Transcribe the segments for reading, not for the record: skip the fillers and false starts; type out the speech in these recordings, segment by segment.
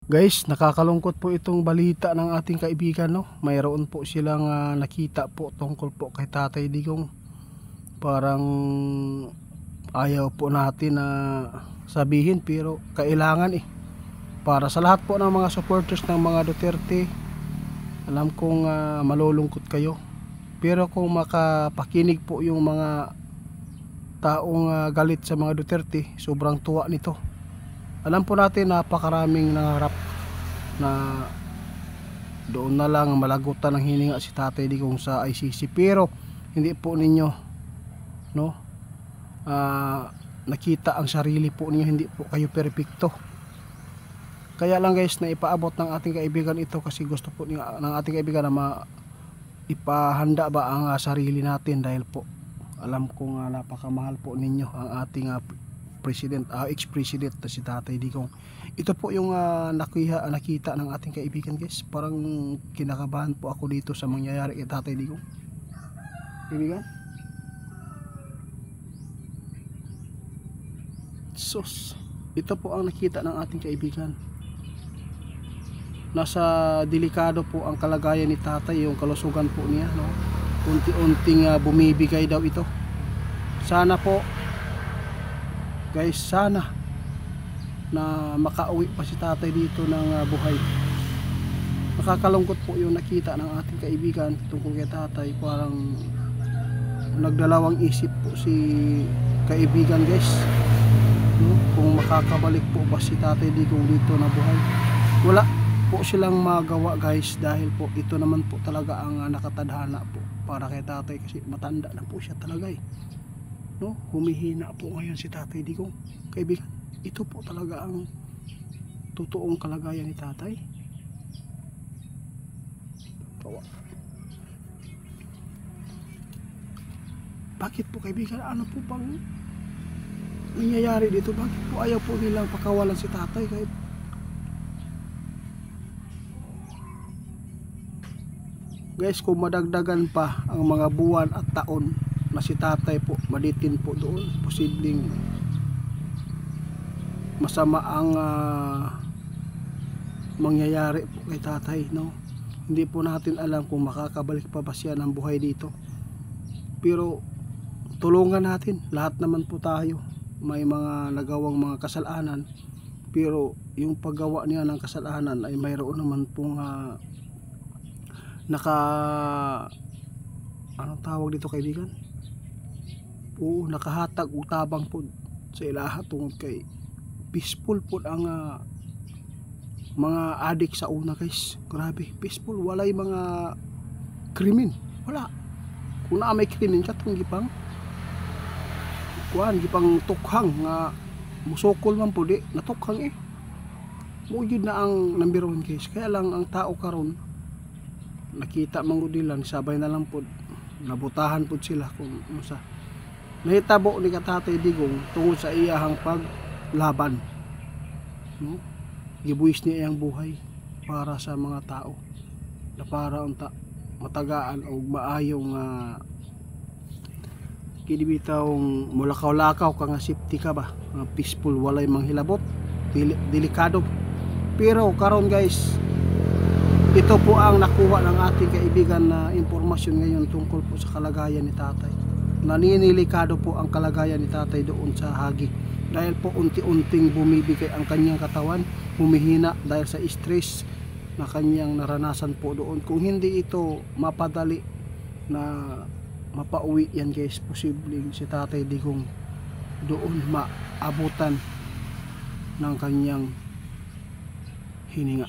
Guys, nakakalungkot po itong balita ng ating kaibigan, no? Mayroon po silang nakita po tungkol po kay Tatay Digong. Parang ayaw po natin na sabihin pero kailangan para sa lahat po ng mga supporters ng mga Duterte. Alam kong malulungkot kayo. Pero kung makapakinig po yung mga taong galit sa mga Duterte, sobrang tuwa nito. Alam po natin napakaraming nangarap na doon na lang malagutan ng hininga si Tatay Digong sa ICC, pero hindi po ninyo nakita ang sarili po ninyo, hindi po kayo perpekto. Kaya lang guys, na ipaabot ng ating kaibigan ito kasi gusto po ng ating kaibigan na ipahanda ba ang sarili natin, dahil po alam ko napakamahal po ninyo ang ating President, ex-president na si Tatay Digong. Ito po yung nakita ng ating kaibigan guys. Parang kinakabahan po ako dito sa mangyayari kay Tatay Digong. Kaibigan? Sus, ito po ang nakita ng ating kaibigan. Nasa delikado po ang kalagayan ni Tatay, yung kalusugan po niya, no? Unti-unting bumibigay daw ito. Sana po guys, sana na makauwi pa si Tatay dito ng buhay. Nakakalungkot po yung nakita ng ating kaibigan tungkol kay Tatay. Parang nagdalawang isip po si kaibigan guys, no? Kung makakabalik po ba si Tatay Digong dito na buhay. Wala po silang magawa guys, dahil po ito naman po talaga ang nakatadhana po para kay Tatay, kasi matanda na po siya talaga no? Humihina po ngayon si Tatay Digong. Kaibigan, ito po talaga ang totoong kalagayan ni Tatay. Bakit po kaibigan, ano po bang nangyayari dito? Bakit po ayaw po nilang pakawalan si Tatay? Kahit guys, kung madagdagan pa ang mga buwan at taon na si Tatay po maditin po doon, posibleng masama ang mangyayari po kay Tatay, no? Hindi po natin alam kung makakabalik pa ba siya ng buhay dito, pero tulungan natin. Lahat naman po tayo may mga nagawang mga kasalanan, pero yung paggawa niya ng kasalanan ay mayroon naman pong anong tawag dito kaibigan? Oo, nakahatag utabang po sa ilaha tungod kay peaceful po ang mga adik sa una guys. Grabe, peaceful, walay mga krimen, wala. Kung na may krimen katong gipang gipang tukhang nga musokol man po, di natukhang mugid na ang number 1 guys. Kaya lang ang tao karon nakita mangudilan, sabay na lang po nabutahan po sila kung sa nahitabo ni Tatay Digong tungod sa iyahang paglaban, no? Gibuhis niya iyang buhay para sa mga tao, na para unta matagaan o maayong kinibitawng mulakaw-lakaw ka nga safety ka ba, peaceful, walay manghilabot, delikado. Pero karon guys, ito po ang nakuha ng ating kaibigan na impormasyon ngayon tungkol po sa kalagayan ni Tatay. Naninilikado po ang kalagayan ni Tatay doon sa Hagi, dahil po unti-unting bumibigay ang kanyang katawan, humihina dahil sa stress na kanyang naranasan po doon. Kung hindi ito mapadali na mapauwi yan guys, posibleng si Tatay Digong doon maabutan ng kanyang hininga.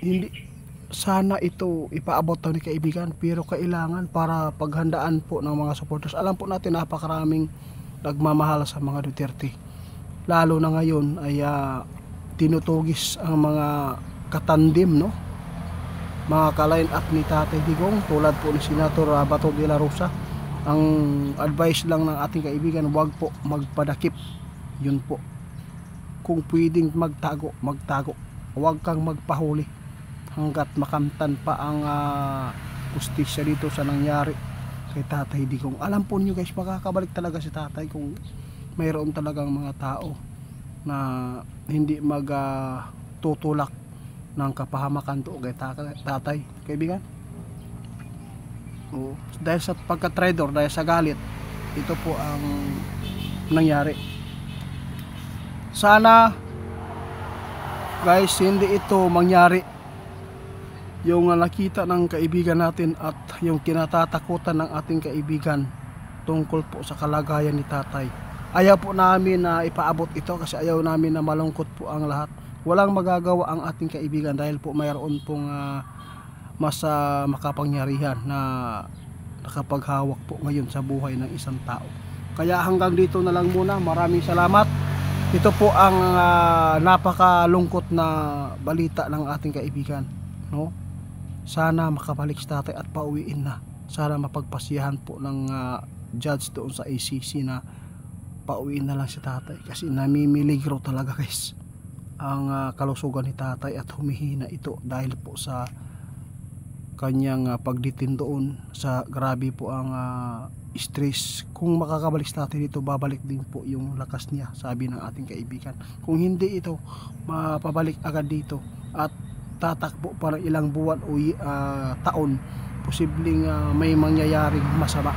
Hindi sana ito ipaabot ni kaibigan, pero kailangan para paghandaan po ng mga supporters. Alam po natin napakaraming nagmamahal sa mga Duterte, lalo na ngayon ay tinutugis ang mga katandim, no? Mga ka-line up ni Tatay Digong, tulad po ni Senator Bato de la Rosa. Ang advice lang ng ating kaibigan, wag po magpadakip. Yun po, kung pwedeng magtago, wag kang magpahuli hanggat makamtan pa ang justisya dito sa nangyari kay Tatay Digong. Alam po nyo guys, makakabalik talaga si Tatay kung mayroon talagang mga tao na hindi tutulak ng kapahamakan to kay tatay, kaibigan. Oo. Dahil sa pagka-traitor, dahil sa galit, ito po ang nangyari. Sana guys hindi ito mangyari, yung nakita ng kaibigan natin at yung kinatatakutan ng ating kaibigan tungkol po sa kalagayan ni tatay. Ayaw po namin na ipaabot ito kasi ayaw namin na malungkot po ang lahat. Walang magagawa ang ating kaibigan dahil po mayroon pong mas makapangyarihan na nakapaghawak po ngayon sa buhay ng isang tao. Kaya hanggang dito na lang muna. Maraming salamat. Ito po ang napakalungkot na balita ng ating kaibigan, no? Sana makabalik si tatay at pauwiin na. Sana mapagpasiyahan po ng judge doon sa ACC na pauwiin na lang si tatay kasi namimiligro talaga guys ang kalusugan ni tatay at humihina ito dahil po sa kanyang pagditin doon sa grabe po ang stress. Kung makakabalik si tatay dito, babalik din po yung lakas niya, sabi ng ating kaibigan. Kung hindi ito mapabalik agad dito at tatakbo para ilang buwan o taon, posibleng may mangyayaring masama